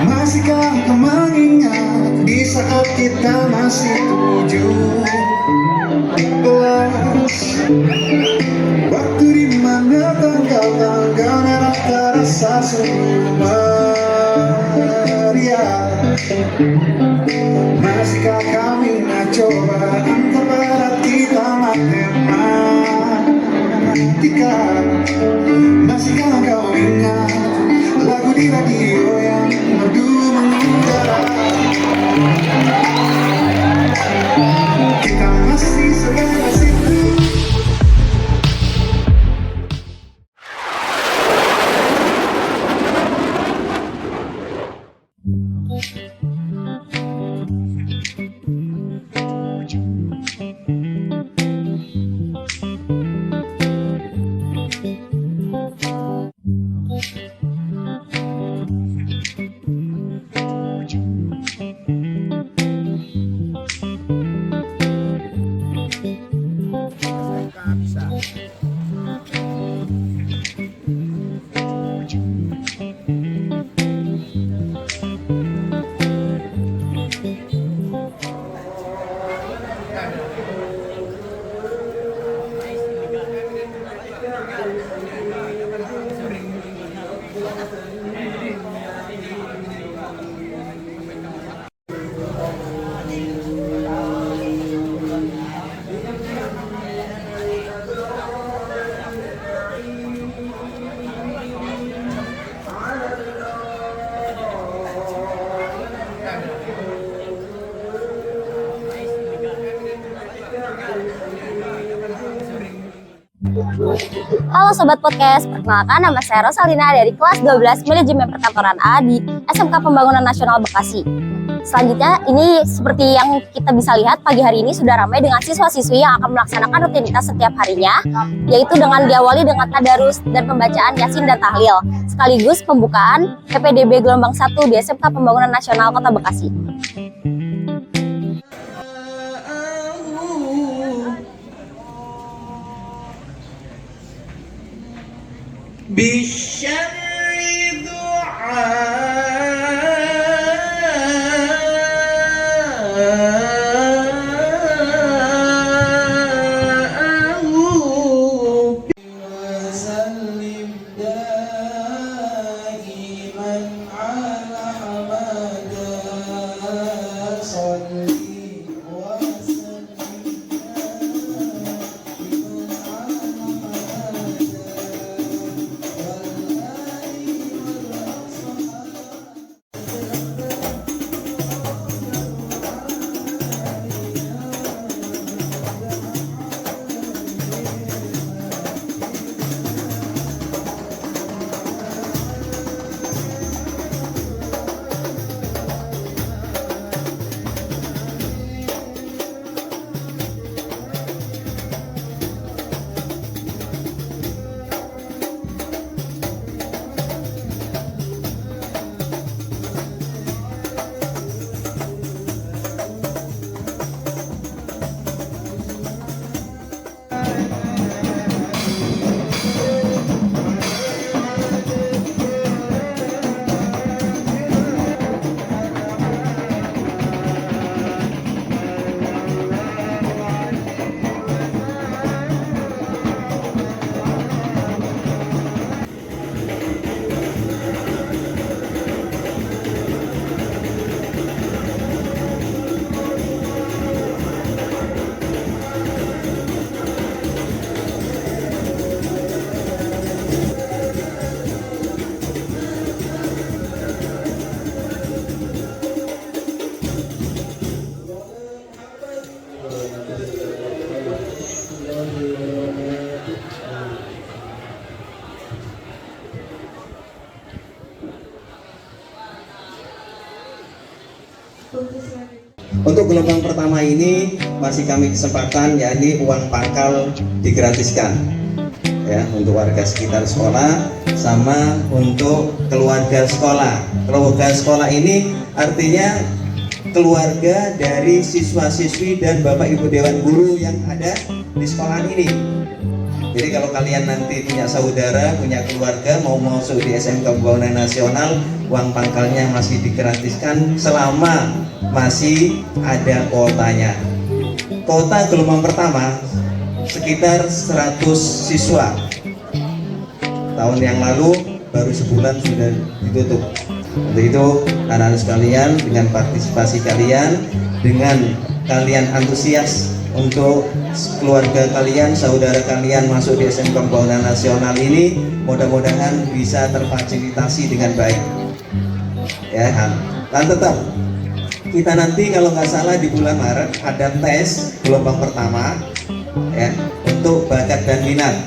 Masihkah kau mengingat di saat kita masih 17? Waktu dimana tanggal-tanggal merah terasa sungguh meriah. Masihkah kami nak coba untuk berarti matematika? Masihkah kau ingat lagu di radio yang merdu mengudara? Kita masih sebebas itu. Halo Sobat Podcast, perkenalkan nama saya Rosalina dari kelas 12 Manajemen Perkantoran A di SMK Pembangunan Nasional Bekasi. Selanjutnya, ini seperti yang kita bisa lihat, pagi hari ini sudah ramai dengan siswa-siswi yang akan melaksanakan rutinitas setiap harinya, yaitu dengan diawali dengan tadarus dan pembacaan Yasin dan Tahlil, sekaligus pembukaan PPDB Gelombang 1 di SMK Pembangunan Nasional Kota Bekasi. Bisyarri du'a'ahu wa sallim daiman ala hamada salli wa sallim Untuk gelombang pertama ini masih kami kesempatan, yakni uang pangkal digratiskan ya untuk warga sekitar sekolah sama untuk keluarga sekolah. Keluarga sekolah ini artinya keluarga dari siswa-siswi dan Bapak Ibu Dewan Guru yang ada di sekolah ini. Jadi kalau kalian nanti punya saudara, punya keluarga mau masuk di SMK Pembangunan Nasional, uang pangkalnya masih digratiskan selama masih ada kuotanya. Kuota gelombang pertama sekitar 100 siswa. Tahun yang lalu baru sebulan sudah ditutup. Untuk itu anak-anak sekalian, dengan partisipasi kalian, dengan kalian antusias untuk keluarga kalian, saudara kalian masuk di SMK Pembangunan Nasional ini, mudah-mudahan bisa terfasilitasi dengan baik. Ya, dan tetap kita nanti kalau nggak salah di bulan Maret ada tes gelombang pertama, ya, untuk bakat dan minat.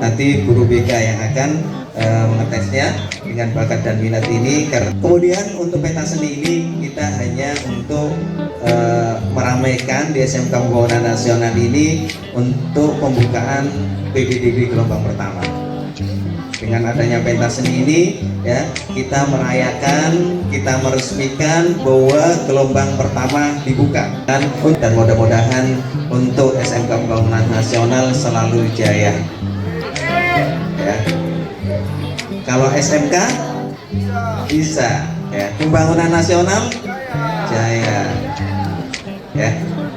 Nanti guru BK yang akan mengetesnya dengan bakat dan minat ini. Kemudian untuk pentas seni ini kita hanya untuk meramaikan di SMK Pembangunan Nasional ini untuk pembukaan PBDB gelombang pertama. Dengan adanya pentas seni ini, ya, kita merayakan, kita meresmikan bahwa gelombang pertama dibuka, dan mudah-mudahan untuk SMK Pembangunan Nasional selalu jaya. Ya. Kalau SMK bisa, ya. Pembangunan Nasional jaya, ya.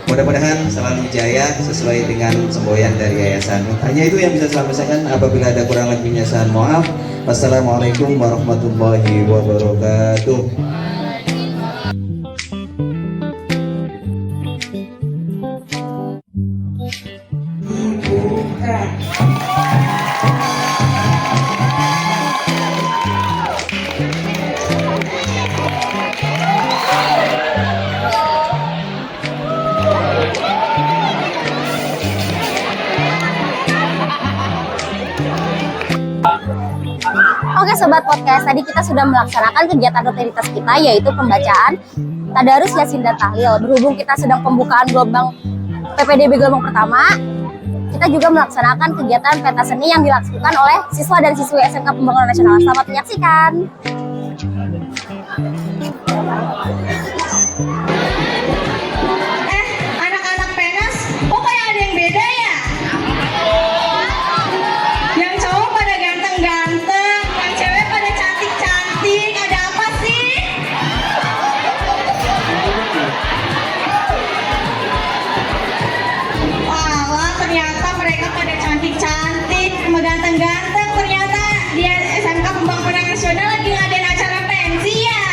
Mudah-mudahan selalu jaya sesuai dengan semboyan dari yayasan. Hanya itu yang bisa saya sampaikan. Apabila ada kurang lebihnya saya mohon maaf. Wassalamualaikum warahmatullahi wabarakatuh. Oke Sobat Podcast, tadi kita sudah melaksanakan kegiatan rutinitas kita, yaitu pembacaan Tadarus Yasin dan Tahlil. Berhubung kita sedang pembukaan gelombang PPDB gelombang pertama, kita juga melaksanakan kegiatan pentas seni yang dilakukan oleh siswa dan siswi SMK Pembangunan Nasional. Selamat menyaksikan. Anak-anak penas, kok kayak ada yang beda ya? Yang cowok pada ganteng-ganteng, yang cewek pada cantik-cantik, ada apa sih? Wah, ternyata mereka pada cantik-cantik, sama ganteng-ganteng. Ternyata di SMK Pembangunan Nasional lagi ngadain acara pensi ya?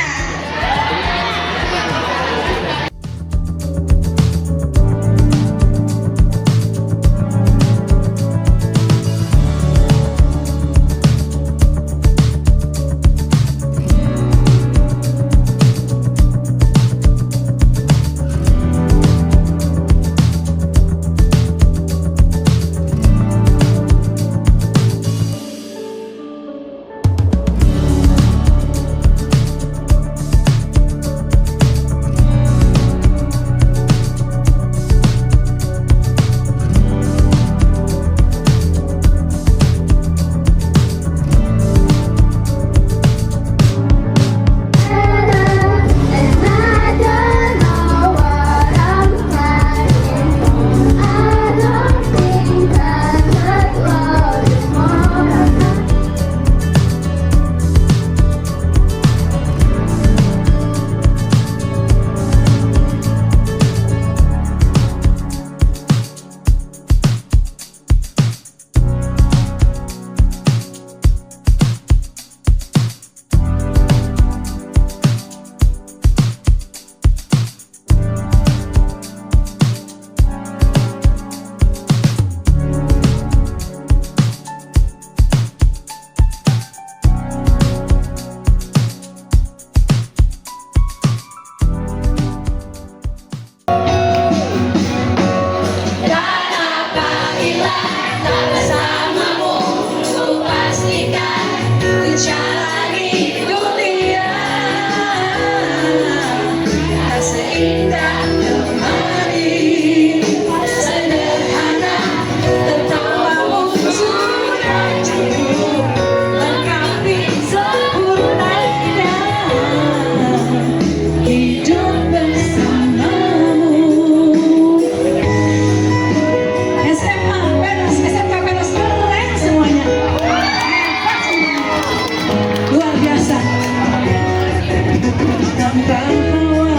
Tanpamu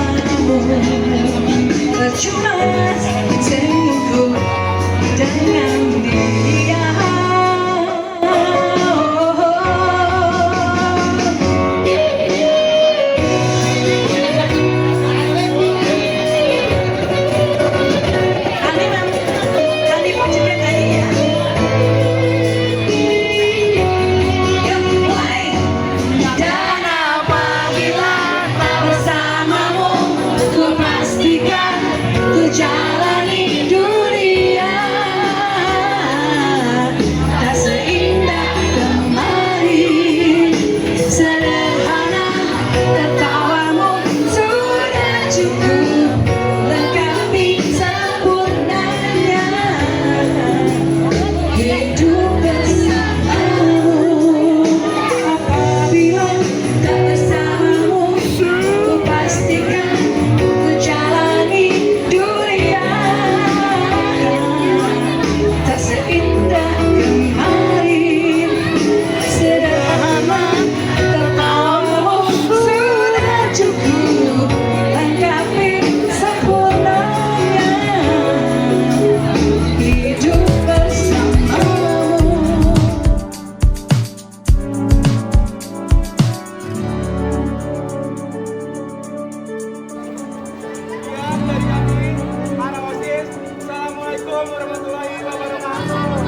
percuma senyumku dengan dia. Jalani dunia tak seindah kemarin, sederhana tertawamu sudah cukup lengkapi sempurnanya hidup bersamamu. Apabila tak bersamamu, ku pastikan ku jalani dunia tak seindah kemarin, sederhana tertawamu sudah cukup lengkapi sempurnanya hidup bersamamu. Dari kami, para OSIS. Assalamualaikum warahmatullahi wabarakatuh.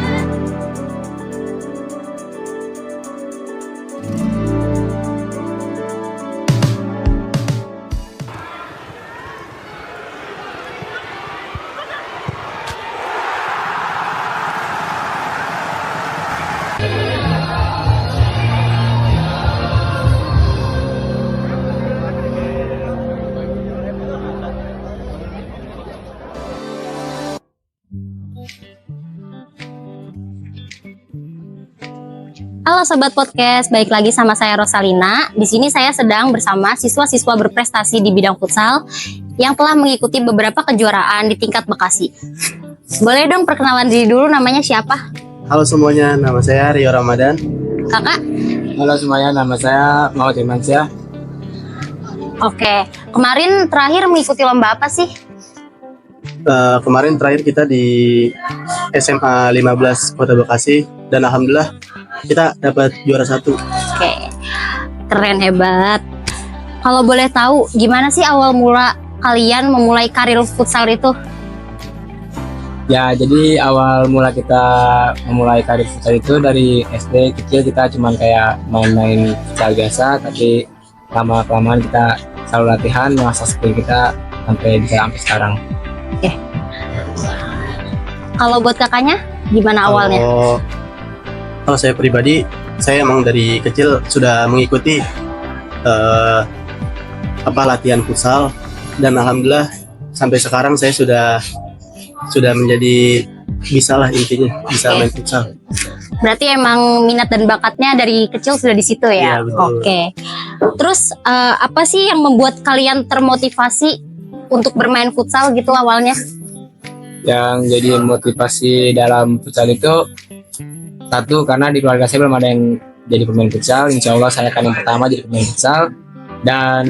Halo Sobat Podcast, balik lagi sama saya Rosalina. Di sini saya sedang bersama siswa-siswa berprestasi di bidang futsal yang telah mengikuti beberapa kejuaraan di tingkat Bekasi. Boleh dong perkenalan diri dulu, namanya siapa? Halo semuanya, nama saya Rio Ramadan. Kakak? Halo semuanya, nama saya Maud Irmansyah. Oke, kemarin terakhir mengikuti lomba apa sih? Kemarin terakhir kita di SMA 15 Kota Bekasi dan alhamdulillah kita dapat juara 1. Oke, keren, hebat. Kalau boleh tahu, gimana sih awal mula kalian memulai karir futsal itu? Ya, jadi awal mula kita memulai karir futsal itu dari SD kecil, kita cuman kayak main-main futsal biasa, tapi lama-kelamaan kita selalu latihan, mengasah skill kita sampai bisa sampai sekarang. Oke. Kalau buat kakaknya, gimana awalnya? Kalau saya pribadi, saya emang dari kecil sudah mengikuti latihan futsal dan alhamdulillah sampai sekarang saya sudah menjadi bisa lah, intinya bisa main futsal. Berarti emang minat dan bakatnya dari kecil sudah di situ ya? Iya, betul. Oke. Terus apa sih yang membuat kalian termotivasi untuk bermain futsal gitu awalnya? Yang jadi motivasi dalam futsal itu, satu, karena di keluarga saya belum ada yang jadi pemain futsal. Insya Allah saya akan yang pertama jadi pemain futsal, dan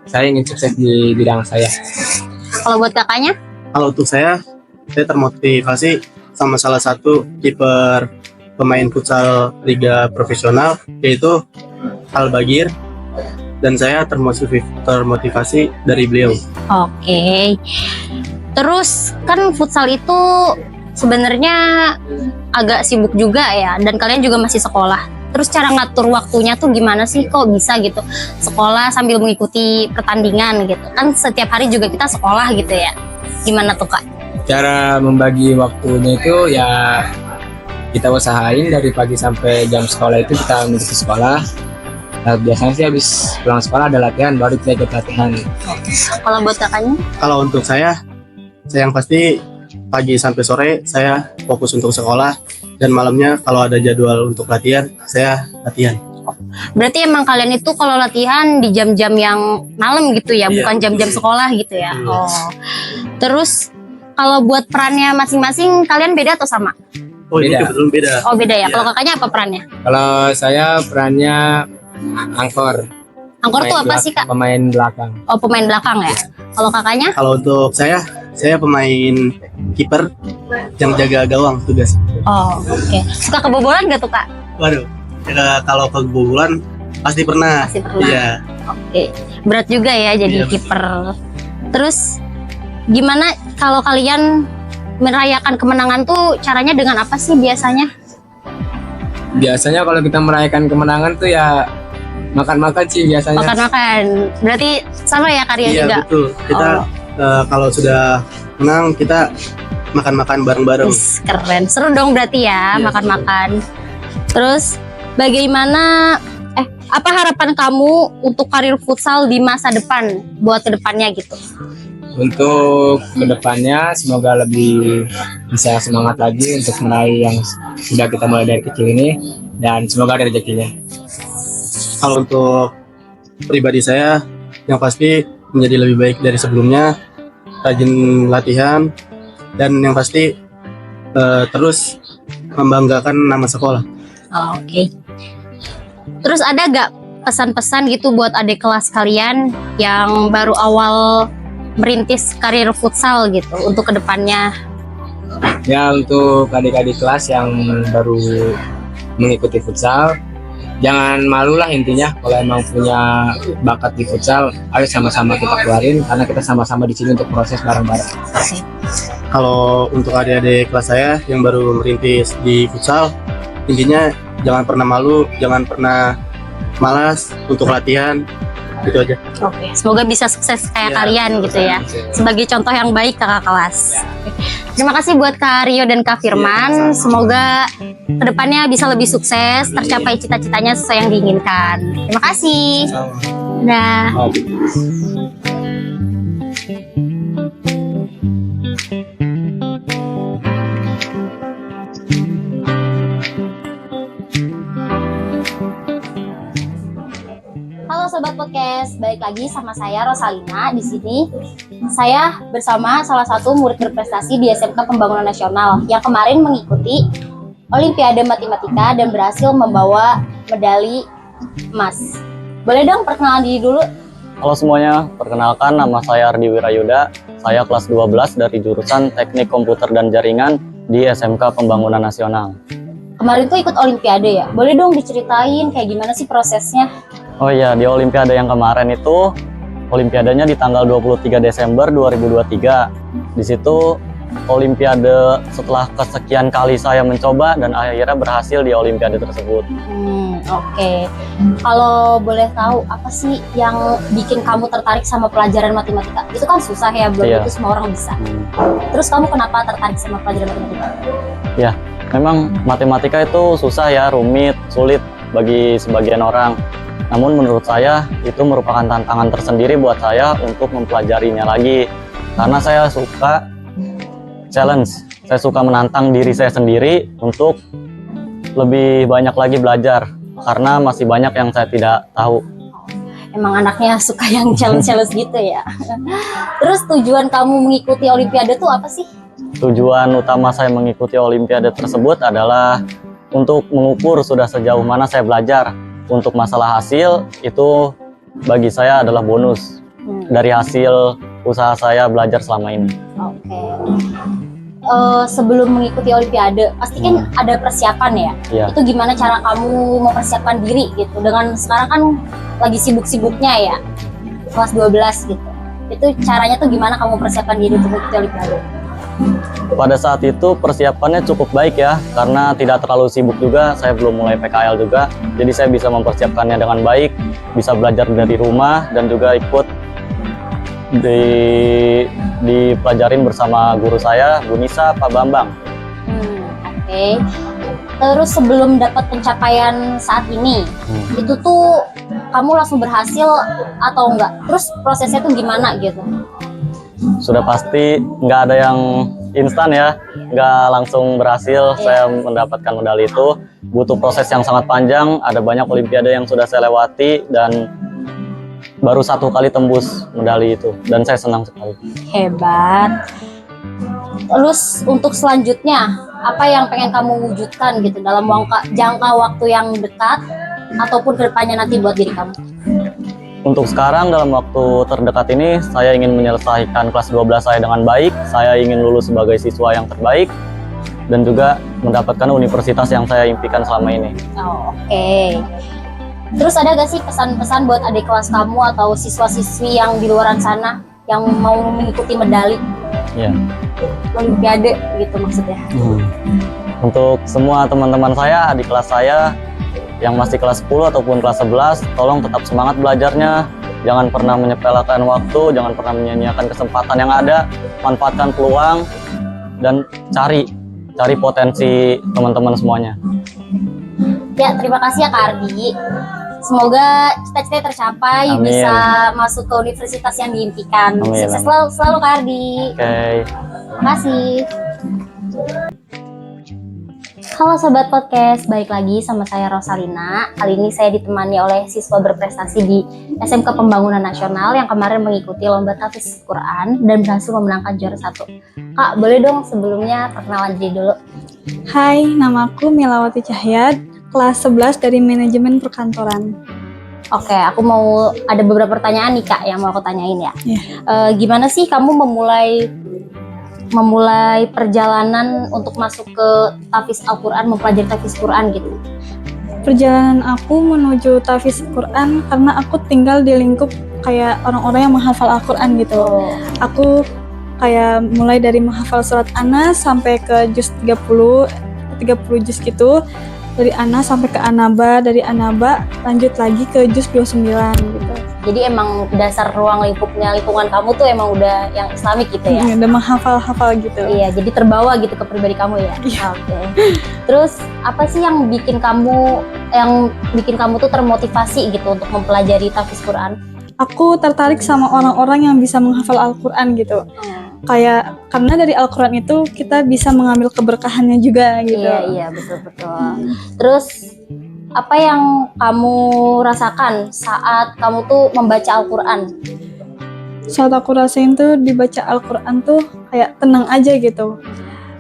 saya ingin sukses di bidang saya. Kalau buat kakaknya? Kalau untuk saya termotivasi sama salah satu kiper pemain futsal liga profesional, yaitu Al Bagir, dan saya termotivasi dari beliau. Oke. Terus kan futsal itu sebenarnya agak sibuk juga ya, dan kalian juga masih sekolah. Terus cara ngatur waktunya tuh gimana sih, kok bisa gitu sekolah sambil mengikuti pertandingan gitu? Kan setiap hari juga kita sekolah gitu ya. Gimana tuh Kak? Cara membagi waktunya itu ya kita usahain dari pagi sampai jam sekolah itu kita mengikuti sekolah. Nah, biasanya sih habis pulang sekolah ada latihan, baru kita ikut latihan. Kalau buat kakaknya? Kalau untuk saya yang pasti pagi sampai sore saya fokus untuk sekolah, dan malamnya kalau ada jadwal untuk latihan, saya latihan. Berarti emang kalian itu kalau latihan di jam-jam yang malam gitu ya, Iya, bukan jam-jam betul. sekolah gitu ya? Iya. Oh. Terus kalau buat perannya masing-masing kalian beda atau sama? Oh, ini Beda. kebetulan beda. Oh beda ya. Iya. Kalau kakaknya apa perannya? Kalau saya perannya angkor. Angkor tuh apa sih, Kak? Pemain belakang. Oh, pemain belakang ya. Kalau kakaknya? Kalau untuk saya pemain kiper yang jaga gawang tugas. Oh, oke. Suka kebobolan gak tuh, Kak? Waduh, kalau kebobolan pasti pernah. Pasti pernah. Iya. Oke. Berat juga ya jadi Iya. kiper. Terus gimana kalau kalian merayakan kemenangan tuh caranya dengan apa sih biasanya? Biasanya kalau kita merayakan kemenangan tuh ya makan-makan sih biasanya. Makan-makan. Berarti sama ya Karya Iya juga? betul. Kita kalau sudah menang kita makan-makan bareng-bareng. Wis, keren. Seru dong berarti ya Iya, makan-makan. Terus bagaimana apa harapan kamu untuk karir futsal di masa depan buat kedepannya gitu? Untuk kedepannya semoga lebih bisa semangat lagi untuk meraih yang sudah kita mulai dari kecil ini, dan semoga ada rezekinya. Kalau untuk pribadi saya yang pasti menjadi lebih baik dari sebelumnya, rajin latihan, dan yang pasti terus membanggakan nama sekolah. Oh, oke. Terus ada gak pesan-pesan gitu buat adik kelas kalian yang baru awal merintis karir futsal gitu untuk kedepannya? Ya, untuk adik-adik kelas yang baru mengikuti futsal, jangan malu lah intinya. Kalau emang punya bakat di futsal, ayo sama-sama kita keluarin, karena kita sama-sama di sini untuk proses bareng-bareng. Kalau untuk adik-adik kelas saya yang baru merintis di futsal, intinya jangan pernah malu, jangan pernah malas untuk latihan, gitu aja. Oke, semoga bisa sukses kayak Ya, kalian gitu ya. Sebagai contoh yang baik kakak kelas. Terima kasih buat Kak Rio dan Kak Firman. Semoga kedepannya bisa lebih sukses, tercapai cita-citanya sesuai yang diinginkan. Terima kasih. Dah. Halo Sobat Podcast, balik lagi sama saya Rosalina. Di sini saya bersama salah satu murid berprestasi di SMK Pembangunan Nasional yang kemarin mengikuti Olimpiade Matematika dan berhasil membawa medali emas. Boleh dong perkenalan diri dulu? Halo semuanya, perkenalkan nama saya Ardi Wirayuda. Saya kelas 12 dari jurusan Teknik Komputer dan Jaringan di SMK Pembangunan Nasional. Kemarin tuh ikut Olimpiade ya? Boleh dong diceritain kayak gimana sih prosesnya? Oh iya, di Olimpiade yang kemarin itu, Olimpiadanya di tanggal 23 Desember 2023. Di situ Olimpiade setelah kesekian kali saya mencoba dan akhirnya berhasil di Olimpiade tersebut. Oke. Kalau boleh tahu apa sih yang bikin kamu tertarik sama pelajaran matematika? Itu kan susah ya, belum Iya. itu semua orang bisa. Terus kamu kenapa tertarik sama pelajaran matematika? Ya, memang matematika itu susah ya, rumit, sulit bagi sebagian orang. Namun menurut saya itu merupakan tantangan tersendiri buat saya untuk mempelajarinya lagi. Karena saya suka challenge, saya suka menantang diri saya sendiri untuk lebih banyak lagi belajar. Karena masih banyak yang saya tidak tahu. Emang anaknya suka yang challenge-challenge gitu ya. Terus tujuan kamu mengikuti Olimpiade tuh apa sih? Tujuan utama saya mengikuti Olimpiade tersebut adalah untuk mengukur sudah sejauh mana saya belajar. Untuk masalah hasil, itu bagi saya adalah bonus dari hasil usaha saya belajar selama ini. Oke. Sebelum mengikuti Olimpiade, pasti kan ada persiapan ya? Iya. Itu gimana cara kamu mempersiapkan diri gitu? Dengan sekarang kan lagi sibuk-sibuknya ya, kelas 12 gitu. Itu caranya tuh gimana kamu persiapkan diri untuk mengikuti Olimpiade? Pada saat itu persiapannya cukup baik ya, karena tidak terlalu sibuk juga, saya belum mulai PKL juga, jadi saya bisa mempersiapkannya dengan baik, bisa belajar dari rumah dan juga ikut dipelajarin bersama guru saya, Bu Nisa, Pak Bambang. Oke. Terus sebelum dapat pencapaian saat ini, itu tuh kamu langsung berhasil atau enggak? Terus prosesnya tuh gimana gitu? Sudah pasti nggak ada yang instan ya, nggak langsung berhasil saya mendapatkan medali itu. Butuh proses yang sangat panjang, ada banyak Olimpiade yang sudah saya lewati dan baru 1 kali tembus medali itu, dan saya senang sekali. Hebat. Terus untuk selanjutnya, apa yang pengen kamu wujudkan gitu dalam jangka waktu yang dekat ataupun kedepannya nanti buat diri kamu? Untuk sekarang dalam waktu terdekat ini saya ingin menyelesaikan kelas 12 saya dengan baik. Saya ingin lulus sebagai siswa yang terbaik dan juga mendapatkan universitas yang saya impikan selama ini. Oh, oke. Terus ada gak sih pesan-pesan buat adik kelas kamu atau siswa-siswi yang di luar sana yang mau mengikuti medali Ya. Olimpiade gitu maksudnya? Untuk semua teman-teman saya, adik kelas saya yang masih kelas 10 ataupun kelas 11, tolong tetap semangat belajarnya. Jangan pernah menyepelekan waktu, jangan pernah menyia-nyiakan kesempatan yang ada. Manfaatkan peluang dan cari potensi teman-teman semuanya. Ya, terima kasih ya Kak Ardi. Semoga cita-cita tercapai, Amin. bisa masuk ke universitas yang diimpikan. Amin. Sukses selalu Kak Ardi. Oke. Terima kasih. Halo Sobat Podcast, balik lagi sama saya Rosalina. Kali ini saya ditemani oleh siswa berprestasi di SMK Pembangunan Nasional yang kemarin mengikuti lomba tahfiz Quran dan berhasil memenangkan juara 1. Kak, boleh dong sebelumnya perkenalan diri dulu? Hai, namaku Milawati Cahyad, kelas 11 dari Manajemen Perkantoran. Oke, aku mau ada beberapa pertanyaan nih Kak yang mau aku tanyain ya. Iya. Gimana sih kamu memulai perjalanan untuk masuk ke tahfiz Al-Quran, mempelajari tahfiz Quran gitu? Perjalanan aku menuju tahfiz Quran karena aku tinggal di lingkup kayak orang-orang yang menghafal Al-Quran gitu. Aku kayak mulai dari menghafal surat Anas sampai ke juz 30 juz gitu. Dari Anas sampai ke Anaba, dari Anaba lanjut lagi ke juz 29 gitu. Jadi emang dasar ruang lingkungan kamu tuh emang udah yang Islamik gitu ya? Udah menghafal gitu. Iya, jadi terbawa gitu ke pribadi kamu ya? Iya. Oke. Terus apa sih yang bikin kamu tuh termotivasi gitu untuk mempelajari tahfiz Quran? Aku tertarik sama orang-orang yang bisa menghafal Al-Quran gitu. Kayak karena dari Al-Quran itu kita bisa mengambil keberkahannya juga gitu. Iya, betul. Terus apa yang kamu rasakan saat kamu tuh membaca Al-Quran? Saat aku rasain tuh dibaca Al-Quran tuh kayak tenang aja gitu.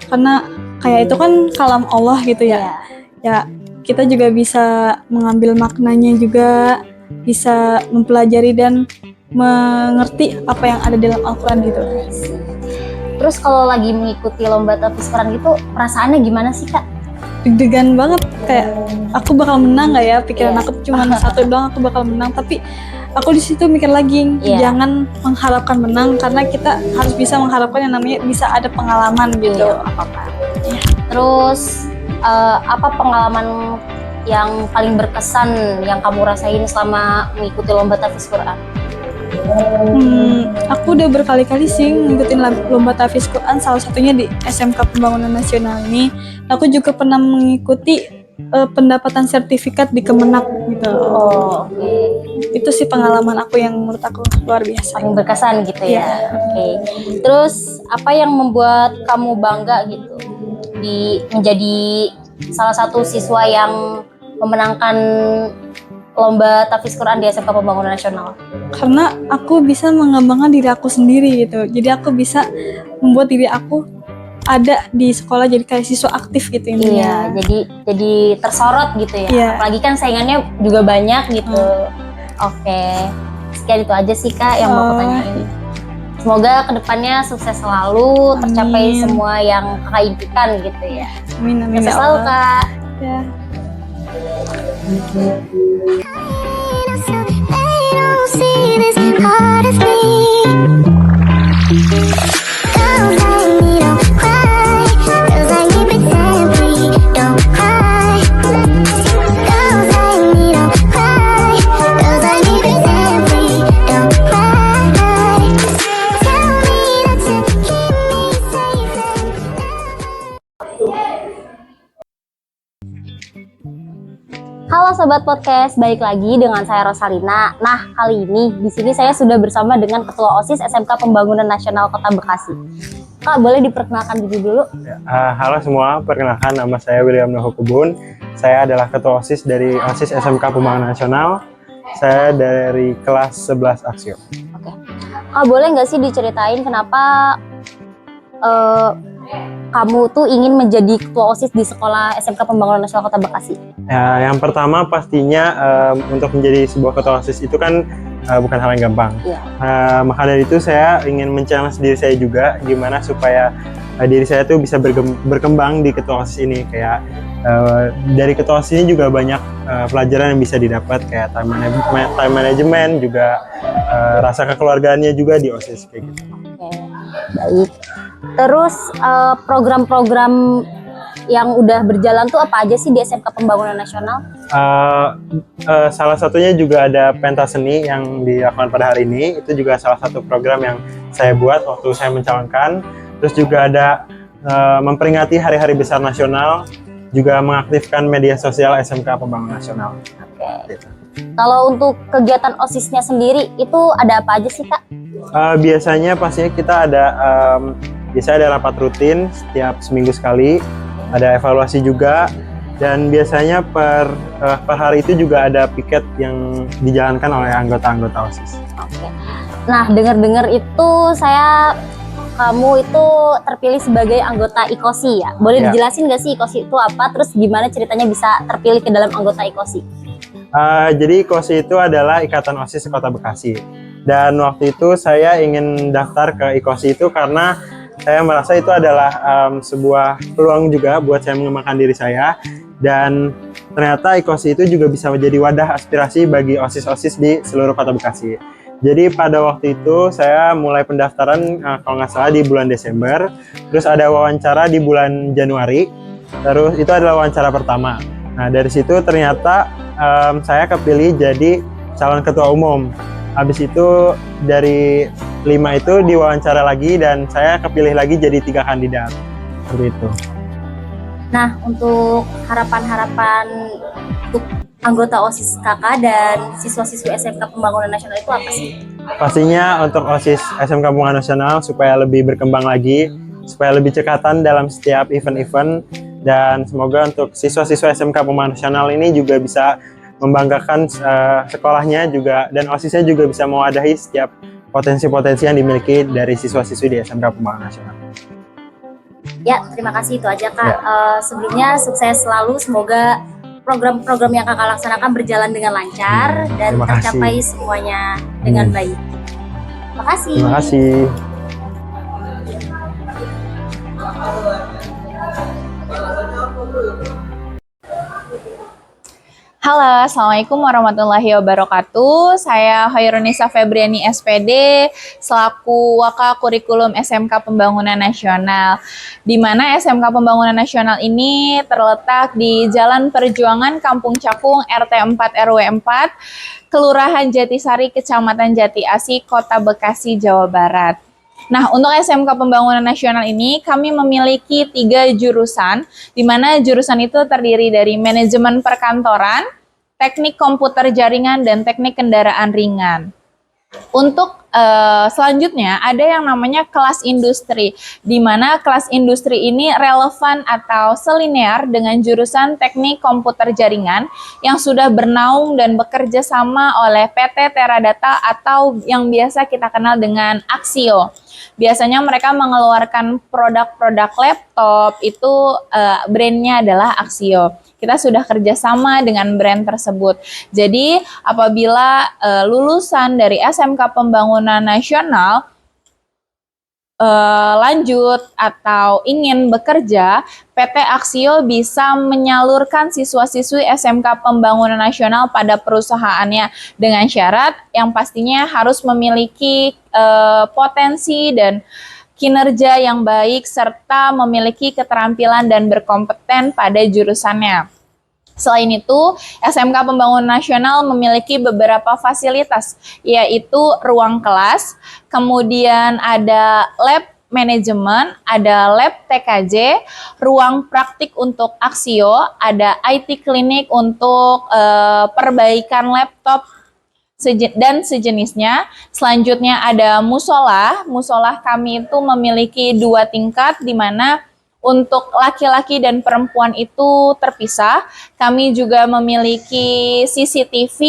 Karena kayak itu kan kalam Allah gitu ya. Ya kita juga bisa mengambil maknanya juga, bisa mempelajari dan mengerti apa yang ada dalam Al-Quran gitu. Terus kalau lagi mengikuti lomba tahfiz Quran gitu, perasaannya gimana sih Kak? Deg-degan banget, kayak aku bakal menang nggak ya, pikiran aku cuma satu doang, aku bakal menang, tapi aku di situ mikir lagi, jangan mengharapkan menang karena kita harus bisa mengharapkan yang namanya bisa ada pengalaman gitu. Terus apa pengalaman yang paling berkesan yang kamu rasain selama mengikuti lomba tahfiz Quran? Aku udah berkali-kali sih ngikutin lomba tahfiz Quran, salah satunya di SMK Pembangunan Nasional ini. Aku juga pernah mengikuti pendapatan sertifikat di Kemenak gitu. Itu sih pengalaman aku yang menurut aku luar biasa. Paling berkesan gitu ya. Terus apa yang membuat kamu bangga gitu menjadi salah satu siswa yang memenangkan lomba tahfiz Quran di SMK Pembangunan Nasional? Karena aku bisa mengembangkan diri aku sendiri gitu. Jadi aku bisa membuat diri aku ada di sekolah jadi kayak siswa aktif gitu intinya. Iya, jadi tersorot gitu ya. Iya. Apalagi kan saingannya juga banyak gitu. Oke. Sekian itu aja sih Kak yang mau aku tanyain. Semoga kedepannya sukses selalu, tercapai semua yang Kakak impikan gitu ya. Amin. Sukses selalu Kak. Ya. Halo Sobat Podcast, balik lagi dengan saya Rosalina. Nah, kali ini di sini saya sudah bersama dengan Ketua OSIS SMK Pembangunan Nasional Kota Bekasi. Kak, boleh diperkenalkan diri dulu? Halo semua, perkenalkan nama saya William Nuhu Kebun. Saya adalah Ketua OSIS dari OSIS SMK Pembangunan Nasional. Saya dari kelas 11 Aksio. Oke. Kak, boleh nggak sih diceritain kenapa kamu tuh ingin menjadi Ketua OSIS di sekolah SMK Pembangunan Nasional Kota Bekasi? Yang pertama pastinya untuk menjadi sebuah Ketua OSIS itu kan bukan hal yang gampang. Iya. Maka dari itu saya ingin men-challenge diri saya juga gimana supaya diri saya tuh bisa berkembang di ketua OSIS ini. Kayak dari ketua OSIS ini juga banyak pelajaran yang bisa didapat kayak time management juga rasa kekeluargaannya juga di OSIS kayak gitu. Oke, baik. Terus program-program yang udah berjalan tuh apa aja sih di SMK Pembangunan Nasional? Salah satunya juga ada pentas seni yang dilakukan pada hari ini. Itu juga salah satu program yang saya buat waktu saya mencalonkan. Terus juga ada memperingati hari-hari besar nasional, juga mengaktifkan media sosial SMK Pembangunan Nasional. Oke. Kalau untuk kegiatan OSIS-nya sendiri itu ada apa aja sih, Kak? Biasanya pastinya kita ada biasanya ada rapat rutin setiap seminggu sekali. Ada evaluasi juga, dan biasanya per hari itu juga ada piket yang dijalankan oleh anggota-anggota OSIS. Oke. Nah, dengar-dengar itu kamu itu terpilih sebagai anggota IKOSI ya? Boleh dijelasin nggak sih IKOSI itu apa? Terus gimana ceritanya bisa terpilih ke dalam anggota IKOSI? Jadi IKOSI itu adalah Ikatan OSIS Kota Bekasi. Dan waktu itu saya ingin daftar ke IKOSI itu karena saya merasa itu adalah sebuah peluang juga buat saya mengembangkan diri saya, dan ternyata IKOSI itu juga bisa menjadi wadah aspirasi bagi OSIS-OSIS di seluruh Kota Bekasi. Jadi pada waktu itu saya mulai pendaftaran kalau nggak salah di bulan Desember, terus ada wawancara di bulan Januari, terus itu adalah wawancara pertama. Nah dari situ ternyata saya kepilih jadi calon ketua umum. Habis itu dari 5 itu diwawancara lagi dan saya kepilih lagi jadi 3 kandidat. Seperti itu. Nah, untuk harapan-harapan untuk anggota OSIS kakak dan siswa-siswi SMK Pembangunan Nasional itu apa sih? Pastinya untuk OSIS SMK Pembangunan Nasional supaya lebih berkembang lagi, supaya lebih cekatan dalam setiap event-event, dan semoga untuk siswa-siswa SMK Pembangunan Nasional ini juga bisa membanggakan sekolahnya juga, dan OSISnya juga bisa mewadahi setiap potensi-potensi yang dimiliki dari siswa-siswi di SMK Pembangunan Nasional. Ya, terima kasih, itu aja Kak. Sebelumnya sukses selalu, semoga program-program yang Kakak laksanakan berjalan dengan lancar dan tercapai semuanya dengan baik. Terima kasih. Terima kasih. Halo, Assalamualaikum warahmatullahi wabarakatuh. Saya Hoirunisa Febriani SPD, selaku Waka Kurikulum SMK Pembangunan Nasional. Di mana SMK Pembangunan Nasional ini terletak di Jalan Perjuangan Kampung Cakung RT 4 RW 4, Kelurahan Jatisari, Kecamatan Jati Asih, Kota Bekasi, Jawa Barat. Nah, untuk SMK Pembangunan Nasional ini kami memiliki 3 jurusan, di mana jurusan itu terdiri dari manajemen perkantoran, teknik komputer jaringan, dan teknik kendaraan ringan. Untuk selanjutnya ada yang namanya kelas industri, di mana kelas industri ini relevan atau selinear dengan jurusan teknik komputer jaringan yang sudah bernaung dan bekerja sama oleh PT Teradata atau yang biasa kita kenal dengan Aksio. Biasanya mereka mengeluarkan produk-produk laptop, itu brandnya adalah Aksio. Kita sudah kerjasama dengan brand tersebut. Jadi apabila lulusan dari SMK Pembangunan Nasional lanjut atau ingin bekerja, PT Aksio bisa menyalurkan siswa-siswi SMK Pembangunan Nasional pada perusahaannya dengan syarat yang pastinya harus memiliki potensi dan kinerja yang baik serta memiliki keterampilan dan berkompeten pada jurusannya. Selain itu, SMK Pembangunan Nasional memiliki beberapa fasilitas, yaitu ruang kelas, kemudian ada lab manajemen, ada lab TKJ, ruang praktik untuk Aksio, ada IT klinik untuk perbaikan laptop dan sejenisnya. Selanjutnya ada musola. Musola kami itu memiliki 2 tingkat, di mana untuk laki-laki dan perempuan itu terpisah. Kami juga memiliki CCTV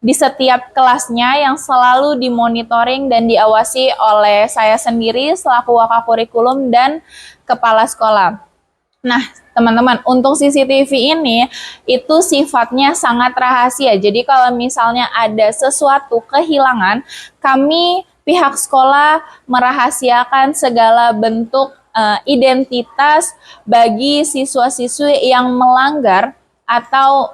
di setiap kelasnya yang selalu dimonitoring dan diawasi oleh saya sendiri selaku Wakakurikulum dan kepala sekolah. Nah, teman-teman, untuk CCTV ini itu sifatnya sangat rahasia. Jadi kalau misalnya ada sesuatu kehilangan, kami pihak sekolah merahasiakan segala bentuk identitas bagi siswa-siswi yang melanggar atau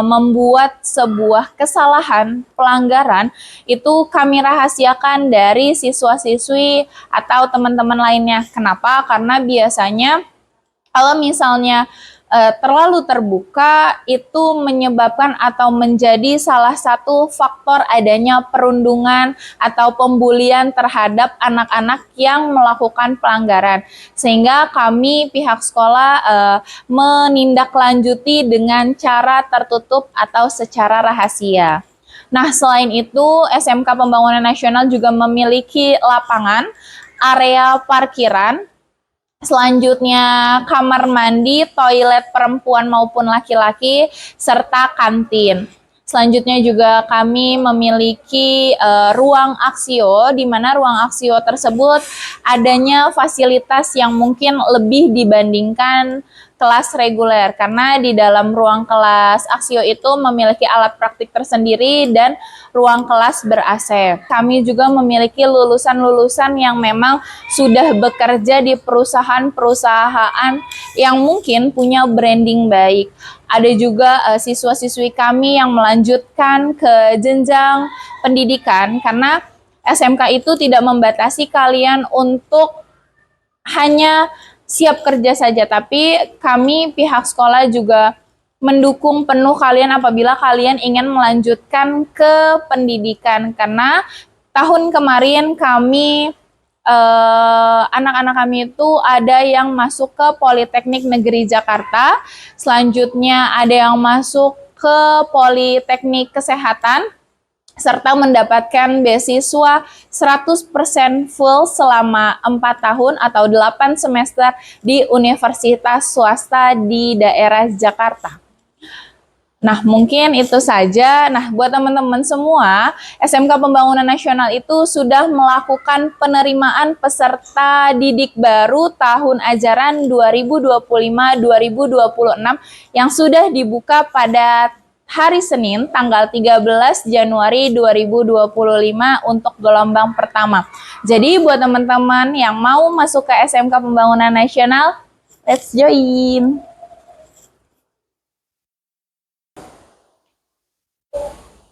membuat sebuah kesalahan pelanggaran, itu kami rahasiakan dari siswa-siswi atau teman-teman lainnya. Kenapa? Karena biasanya kalau misalnya terlalu terbuka, itu menyebabkan atau menjadi salah satu faktor adanya perundungan atau pembulian terhadap anak-anak yang melakukan pelanggaran. Sehingga kami pihak sekolah menindaklanjuti dengan cara tertutup atau secara rahasia. Nah, selain itu SMK Pembangunan Nasional juga memiliki lapangan, area parkiran, selanjutnya kamar mandi, toilet perempuan maupun laki-laki, serta kantin. Selanjutnya juga kami memiliki ruang aksio, di mana ruang aksio tersebut adanya fasilitas yang mungkin lebih dibandingkan kelas reguler, karena di dalam ruang kelas aksio itu memiliki alat praktik tersendiri dan ruang kelas ber-AC. Kami juga memiliki lulusan-lulusan yang memang sudah bekerja di perusahaan-perusahaan yang mungkin punya branding baik. Ada juga siswa-siswi kami yang melanjutkan ke jenjang pendidikan, karena SMK itu tidak membatasi kalian untuk hanya siap kerja saja, tapi kami pihak sekolah juga mendukung penuh kalian apabila kalian ingin melanjutkan ke pendidikan, karena tahun kemarin kami anak-anak kami itu ada yang masuk ke Politeknik Negeri Jakarta, selanjutnya ada yang masuk ke Politeknik Kesehatan, serta mendapatkan beasiswa 100% full selama 4 tahun atau 8 semester di universitas swasta di daerah Jakarta. Nah, mungkin itu saja. Nah, buat teman-teman semua, SMK Pembangunan Nasional itu sudah melakukan penerimaan peserta didik baru tahun ajaran 2025-2026 yang sudah dibuka pada hari Senin tanggal 13 Januari 2025 untuk gelombang pertama. Jadi buat teman-teman yang mau masuk ke SMK Pembangunan Nasional, let's join.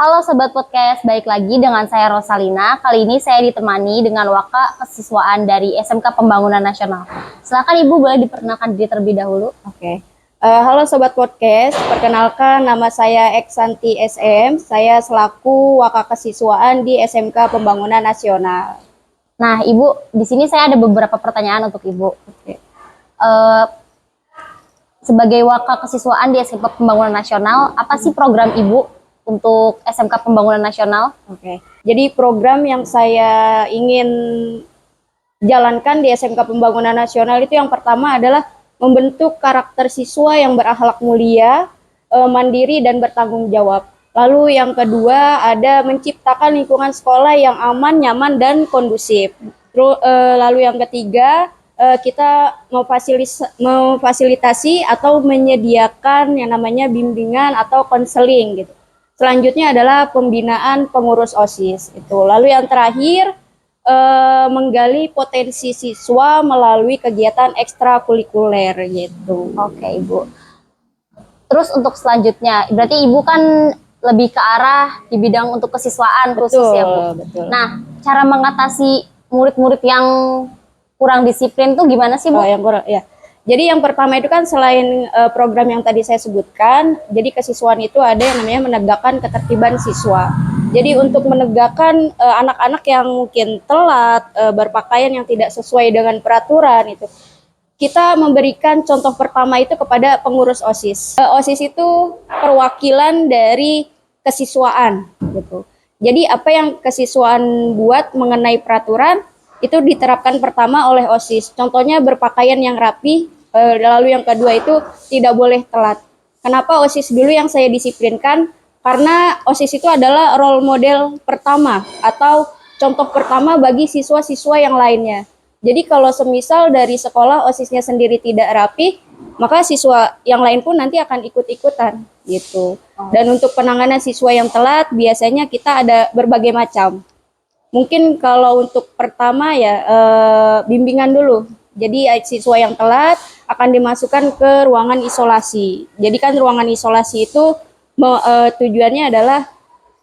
Halo Sobat Podcast, baik lagi dengan saya Rosalina. Kali ini saya ditemani dengan Waka Kesiswaan dari SMK Pembangunan Nasional. Silakan Ibu, boleh diperkenalkan diri terlebih dahulu. Oke. Halo Sobat Podcast, perkenalkan nama saya Eksanti SM. Saya selaku Waka Kesiswaan di SMK Pembangunan Nasional. Nah Ibu, di sini saya ada beberapa pertanyaan untuk Ibu. Oke. Sebagai Waka Kesiswaan di SMK Pembangunan Nasional, apa sih program Ibu untuk SMK Pembangunan Nasional? Oke. Jadi program yang saya ingin jalankan di SMK Pembangunan Nasional itu yang pertama adalah membentuk karakter siswa yang berakhlak mulia, mandiri dan bertanggung jawab. Lalu yang kedua ada menciptakan lingkungan sekolah yang aman, nyaman dan kondusif. Lalu yang ketiga kita memfasilitasi atau menyediakan yang namanya bimbingan atau konseling gitu. Selanjutnya adalah pembinaan pengurus OSIS itu. Lalu yang terakhir menggali potensi siswa melalui kegiatan ekstrakurikuler gitu. Oke Ibu. Terus untuk selanjutnya, berarti Ibu kan lebih ke arah di bidang untuk kesiswaan khusus ya Bu. Betul. Nah, cara mengatasi murid-murid yang kurang disiplin tuh gimana sih Bu? Yang kurang, ya. Jadi yang pertama itu kan selain program yang tadi saya sebutkan, jadi kesiswaan itu ada yang namanya menegakkan ketertiban siswa. Jadi untuk menegakkan anak-anak yang mungkin telat, berpakaian yang tidak sesuai dengan peraturan itu, kita memberikan contoh pertama itu kepada pengurus OSIS. OSIS itu perwakilan dari kesiswaan gitu. Jadi apa yang kesiswaan buat mengenai peraturan itu diterapkan pertama oleh OSIS. Contohnya berpakaian yang rapi, lalu yang kedua itu tidak boleh telat. Kenapa OSIS dulu yang saya disiplinkan? Karena OSIS itu adalah role model pertama atau contoh pertama bagi siswa-siswa yang lainnya. Jadi kalau semisal dari sekolah OSISnya sendiri tidak rapi, maka siswa yang lain pun nanti akan ikut-ikutan gitu. Dan untuk penanganan siswa yang telat biasanya kita ada berbagai macam. Mungkin kalau untuk pertama ya bimbingan dulu. Jadi siswa yang telat akan dimasukkan ke ruangan isolasi. Jadi kan ruangan isolasi itu tujuannya adalah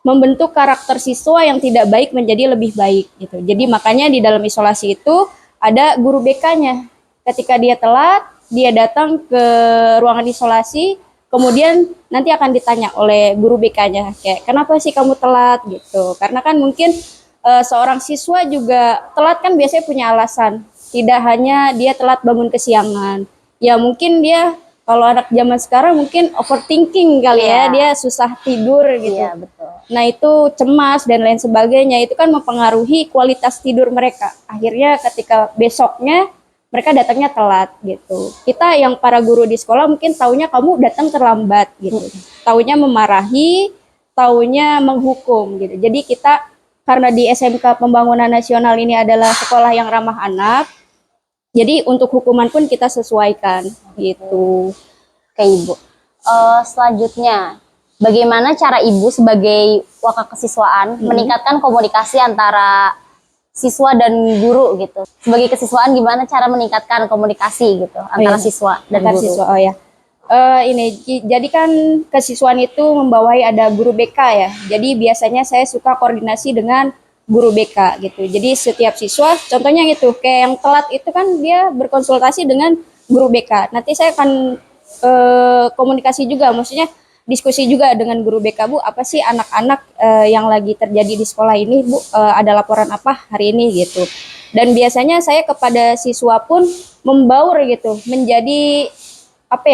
membentuk karakter siswa yang tidak baik menjadi lebih baik gitu. Jadi makanya di dalam isolasi itu ada guru BK-nya. Ketika dia telat, dia datang ke ruangan isolasi, kemudian nanti akan ditanya oleh guru BK-nya kayak kenapa sih kamu telat gitu. Karena kan mungkin seorang siswa juga telat kan biasanya punya alasan. Tidak hanya dia telat bangun kesiangan. Ya mungkin dia kalau anak zaman sekarang mungkin overthinking kali ya, dia susah tidur gitu. Iya, betul. Nah itu cemas dan lain sebagainya, itu kan mempengaruhi kualitas tidur mereka. Akhirnya ketika besoknya mereka datangnya telat gitu. Kita yang para guru di sekolah mungkin taunya kamu datang terlambat gitu. Taunya memarahi, taunya menghukum gitu. Jadi kita karena di SMK Pembangunan Nasional ini adalah sekolah yang ramah anak, jadi untuk hukuman pun kita sesuaikan gitu. Oke Ibu. Selanjutnya, bagaimana cara Ibu sebagai wakil kesiswaan meningkatkan komunikasi antara siswa dan guru gitu? Sebagai kesiswaan gimana cara meningkatkan komunikasi gitu antara siswa dan Antar guru? siswa, oh ya. Jadi kan kesiswaan itu membawahi ada guru BK ya. Jadi biasanya saya suka koordinasi dengan guru BK gitu. Jadi setiap siswa, contohnya gitu, kayak yang telat itu kan dia berkonsultasi dengan guru BK. Nanti saya akan komunikasi juga, maksudnya diskusi juga dengan guru BK, Bu, apa sih anak-anak yang lagi terjadi di sekolah ini, Bu, ada laporan apa hari ini gitu. Dan biasanya saya kepada siswa pun membaur gitu, menjadi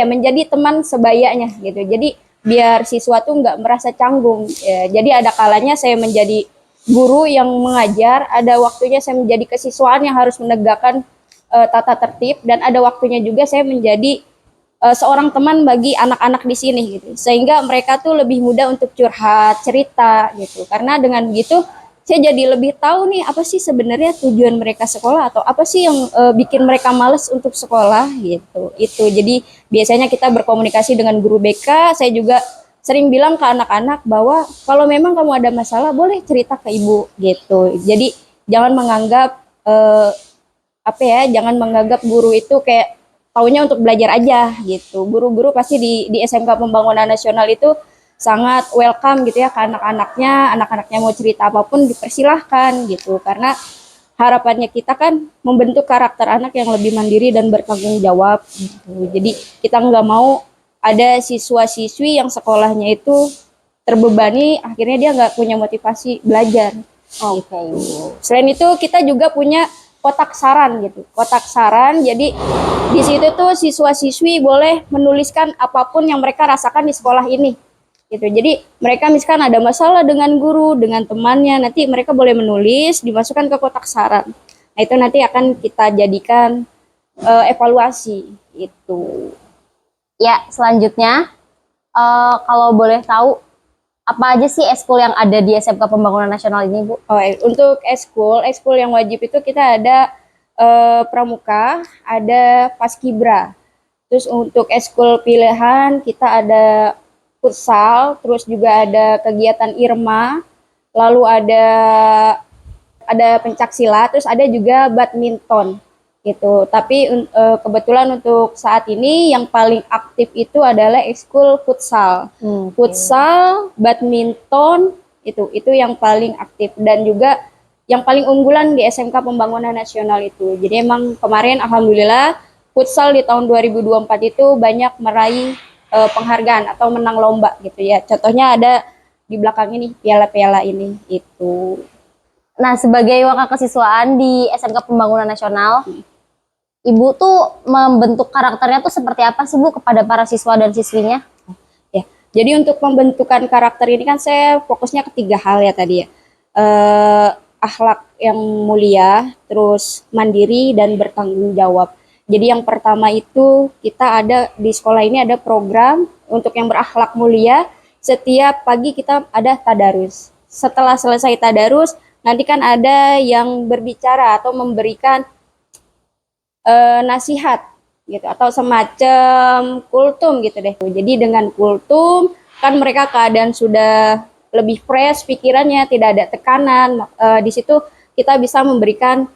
menjadi teman sebayanya gitu. Jadi biar siswa tuh nggak merasa canggung. Ya, jadi ada kalanya saya menjadi guru yang mengajar, ada waktunya saya menjadi kesiswaan yang harus menegakkan tata tertib, dan ada waktunya juga saya menjadi seorang teman bagi anak-anak di sini gitu. Sehingga mereka tuh lebih mudah untuk curhat, cerita gitu. Karena dengan begitu saya jadi lebih tahu nih apa sih sebenarnya tujuan mereka sekolah, atau apa sih yang bikin mereka males untuk sekolah gitu. Itu jadi biasanya kita berkomunikasi dengan guru BK. Saya juga sering bilang ke anak-anak bahwa kalau memang kamu ada masalah boleh cerita ke ibu gitu. Jadi jangan menganggap jangan menganggap guru itu kayak taunya untuk belajar aja gitu. Guru-guru pasti di SMK Pembangunan Nasional itu sangat welcome gitu ya ke anak-anaknya mau cerita apapun dipersilahkan gitu. Karena harapannya kita kan membentuk karakter anak yang lebih mandiri dan bertanggung jawab gitu. Jadi kita nggak mau ada siswa-siswi yang sekolahnya itu terbebani, akhirnya dia nggak punya motivasi belajar. Oke. Selain itu kita juga punya kotak saran gitu. Kotak saran, jadi di situ tuh siswa-siswi boleh menuliskan apapun yang mereka rasakan di sekolah ini. Gitu. Jadi mereka misalkan ada masalah dengan guru, dengan temannya, nanti mereka boleh menulis, dimasukkan ke kotak saran. Nah itu nanti akan kita jadikan evaluasi itu. Ya, selanjutnya kalau boleh tahu apa aja sih eskul yang ada di SMK Pembangunan Nasional ini, Bu? Untuk eskul yang wajib itu kita ada pramuka, ada paskibra. Terus untuk eskul pilihan kita ada futsal, terus juga ada kegiatan irma, lalu ada pencak silat, terus ada juga badminton gitu. Tapi kebetulan untuk saat ini yang paling aktif itu adalah ekskul futsal. Futsal, badminton itu yang paling aktif, dan juga yang paling unggulan di SMK Pembangunan Nasional itu. Jadi emang kemarin alhamdulillah futsal di tahun 2024 itu banyak meraih penghargaan atau menang lomba gitu ya. Contohnya ada di belakang ini piala-piala ini itu. Nah, sebagai wakil kesiswaan di SMK Pembangunan Nasional, Ibu tuh membentuk karakternya tuh seperti apa sih, Bu, kepada para siswa dan siswinya? Ya, jadi untuk pembentukan karakter ini kan saya fokusnya ke 3 hal ya tadi ya. Akhlak yang mulia, terus mandiri dan bertanggung jawab. Jadi yang pertama itu kita ada di sekolah ini ada program untuk yang berakhlak mulia. Setiap pagi kita ada tadarus. Setelah selesai tadarus, nanti kan ada yang berbicara atau memberikan nasihat gitu atau semacam kultum gitu deh. Jadi dengan kultum kan mereka keadaan sudah lebih fresh pikirannya, tidak ada tekanan. Di situ kita bisa memberikan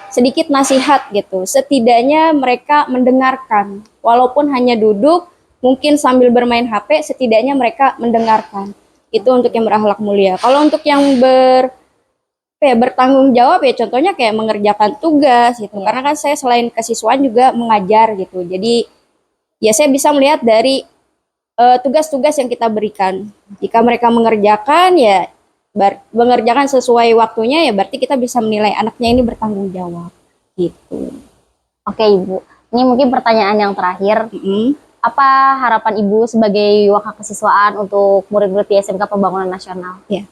sedikit nasihat gitu. Setidaknya mereka mendengarkan, walaupun hanya duduk, mungkin sambil bermain HP, setidaknya mereka mendengarkan. Itu untuk yang berakhlak mulia. Kalau untuk yang bertanggung jawab ya contohnya kayak mengerjakan tugas gitu. Karena kan saya selain kesiswaan juga mengajar gitu. Jadi ya saya bisa melihat dari tugas-tugas yang kita berikan. Jika mereka mengerjakan ya mengerjakan sesuai waktunya ya berarti kita bisa menilai anaknya ini bertanggung jawab gitu. Oke Ibu, ini mungkin pertanyaan yang terakhir. Apa harapan Ibu sebagai wakil kesiswaan untuk murid-murid di SMK Pembangunan Nasional? Ya.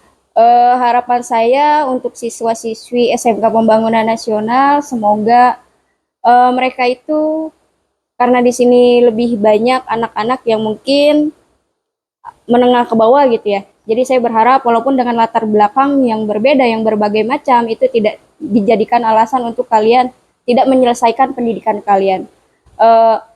Harapan saya untuk siswa-siswi SMK Pembangunan Nasional semoga mereka itu karena di sini lebih banyak anak-anak yang mungkin menengah ke bawah gitu ya. Jadi saya berharap walaupun dengan latar belakang yang berbeda, yang berbagai macam, itu tidak dijadikan alasan untuk kalian tidak menyelesaikan pendidikan kalian.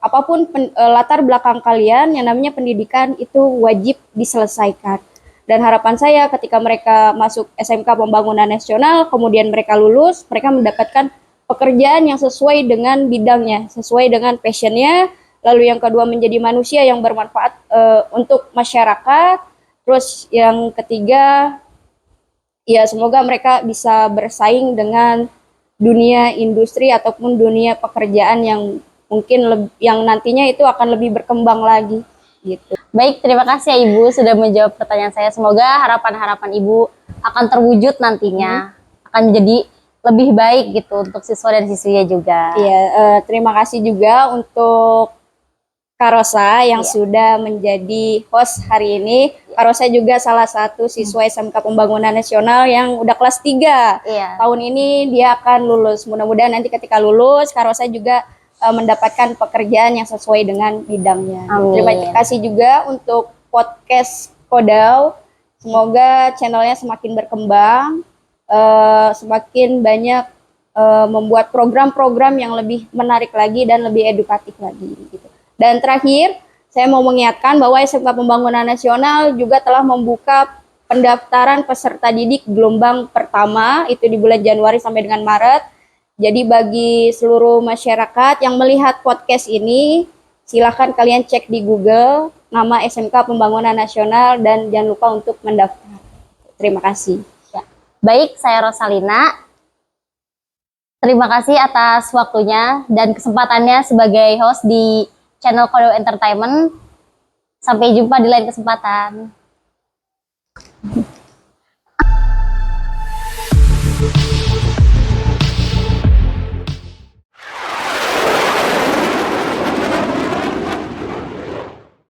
Apapun latar belakang kalian, yang namanya pendidikan itu wajib diselesaikan. Dan harapan saya ketika mereka masuk SMK Pembangunan Nasional, kemudian mereka lulus, mereka mendapatkan pekerjaan yang sesuai dengan bidangnya, sesuai dengan passionnya. Lalu yang kedua menjadi manusia yang bermanfaat untuk masyarakat. Terus yang ketiga, ya semoga mereka bisa bersaing dengan dunia industri ataupun dunia pekerjaan yang mungkin yang nantinya itu akan lebih berkembang lagi gitu. Baik, terima kasih ya Ibu sudah menjawab pertanyaan saya. Semoga harapan-harapan Ibu akan terwujud nantinya, akan menjadi lebih baik gitu untuk siswa dan siswinya juga. Iya, terima kasih juga untuk Kak Rosa yang sudah menjadi host hari ini. Kak Rosa juga salah satu siswa SMK Pembangunan Nasional yang udah kelas 3. Tahun ini dia akan lulus. Mudah-mudahan nanti ketika lulus, Kak Rosa juga mendapatkan pekerjaan yang sesuai dengan bidangnya. Amin. Terima kasih juga untuk podcast Kodau. Semoga channelnya semakin berkembang, semakin banyak membuat program-program yang lebih menarik lagi dan lebih edukatif lagi gitu. Dan terakhir, saya mau mengingatkan bahwa SMK Pembangunan Nasional juga telah membuka pendaftaran peserta didik gelombang pertama, itu di bulan Januari sampai dengan Maret. Jadi bagi seluruh masyarakat yang melihat podcast ini, silahkan kalian cek di Google nama SMK Pembangunan Nasional dan jangan lupa untuk mendaftar. Terima kasih. Ya. Baik, saya Rosalina. Terima kasih atas waktunya dan kesempatannya sebagai host di channel Kodau Entertainment. Sampai jumpa di lain kesempatan.